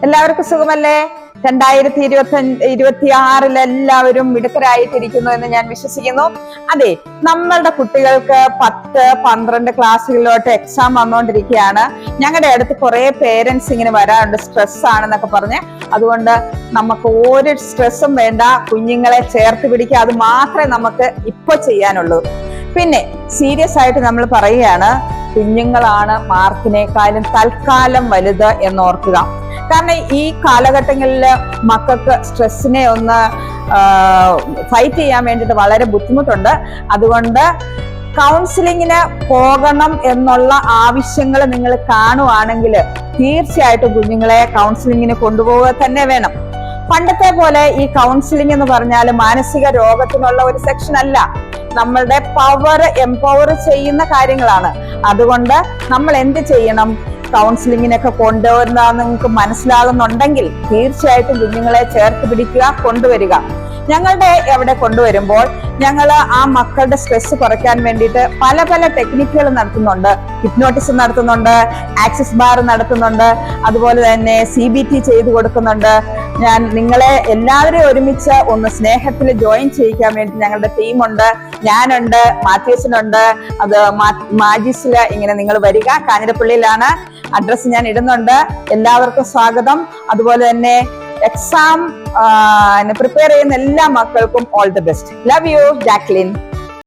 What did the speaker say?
എല്ലാവർക്കും സുഖമല്ലേ? 2026 എല്ലാവരും മിടുക്കരായിട്ടിരിക്കുന്നു എന്ന് ഞാൻ വിശ്വസിക്കുന്നു. അതെ, നമ്മളുടെ കുട്ടികൾക്ക് 10, 12 ക്ലാസ്സുകളിലോട്ട് എക്സാം വന്നുകൊണ്ടിരിക്കുകയാണ്. ഞങ്ങളുടെ അടുത്ത് കുറെ പേരൻസ് ഇങ്ങനെ വരാറുണ്ട്, സ്ട്രെസ് ആണെന്നൊക്കെ പറഞ്ഞ്. അതുകൊണ്ട് നമുക്ക് ഒരു സ്ട്രെസ്സും വേണ്ട, കുഞ്ഞുങ്ങളെ ചേർത്ത് പിടിക്കുക, അത് മാത്രമേ നമുക്ക് ഇപ്പൊ ചെയ്യാനുള്ളൂ. പിന്നെ സീരിയസ് ആയിട്ട് നമ്മൾ പറയുകയാണ്, കുഞ്ഞുങ്ങളാണ് മാർക്കിനേക്കാളും തൽക്കാലം വലുത് എന്നോർക്കുക. കാരണം ഈ കാലഘട്ടങ്ങളിൽ മക്കൾക്ക് സ്ട്രെസ്സിനെ ഒന്ന് ഫൈറ്റ് ചെയ്യാൻ വേണ്ടിയിട്ട് വളരെ ബുദ്ധിമുട്ടുണ്ട്. അതുകൊണ്ട് കൗൺസിലിങ്ങിന് പോകണം എന്നുള്ള ആവശ്യങ്ങൾ നിങ്ങൾ കാണുവാണെങ്കിൽ തീർച്ചയായിട്ടും കുഞ്ഞുങ്ങളെ കൗൺസിലിങ്ങിന് കൊണ്ടുപോവുക തന്നെ വേണം. പണ്ടത്തെ പോലെ ഈ കൗൺസിലിംഗ് എന്ന് പറഞ്ഞാൽ മാനസിക രോഗത്തിനുള്ള ഒരു സെക്ഷൻ അല്ല, നമ്മളുടെ എംപവർ ചെയ്യുന്ന കാര്യങ്ങളാണ്. അതുകൊണ്ട് നമ്മൾ എന്ത് ചെയ്യണം? കൗൺസിലിങ്ങിനൊക്കെ കൊണ്ടുവരുന്ന നിങ്ങൾക്ക് മനസ്സിലാകുന്നുണ്ടെങ്കിൽ തീർച്ചയായിട്ടും കുഞ്ഞുങ്ങളെ ചേർത്ത് പിടിക്കുക, കൊണ്ടുവരിക. ഞങ്ങളുടെ എവിടെ കൊണ്ടുവരുമ്പോൾ ഞങ്ങൾ ആ മക്കളുടെ സ്ട്രെസ് കുറയ്ക്കാൻ വേണ്ടിയിട്ട് പല പല ടെക്നിക്കുകൾ നടത്തുന്നുണ്ട്. ഹിപ്നോട്ടിസം നടത്തുന്നുണ്ട്, ആക്സിസ് ബാർ നടത്തുന്നുണ്ട്, അതുപോലെ തന്നെ CBT ചെയ്തു കൊടുക്കുന്നുണ്ട്. ഞാൻ നിങ്ങളെ എല്ലാവരെയും ഒരുമിച്ച് ഒന്ന് സ്നേഹത്തിൽ ജോയിൻ ചെയ്യിക്കാൻ വേണ്ടി ഞങ്ങളുടെ ടീമുണ്ട്. ഞാനുണ്ട്, മാത്യൂസിനുണ്ട്, അത് മാജിസില്. ഇങ്ങനെ നിങ്ങൾ വരിക, കാഞ്ഞിരപ്പള്ളിയിലാണ്. അഡ്രസ്സ് ഞാൻ ഇടുന്നുണ്ട്. എല്ലാവർക്കും സ്വാഗതം. അതുപോലെ തന്നെ എക്സാം പ്രിപ്പയർ ചെയ്യുന്ന എല്ലാ മക്കൾക്കും all the best. Love you, Jacqueline.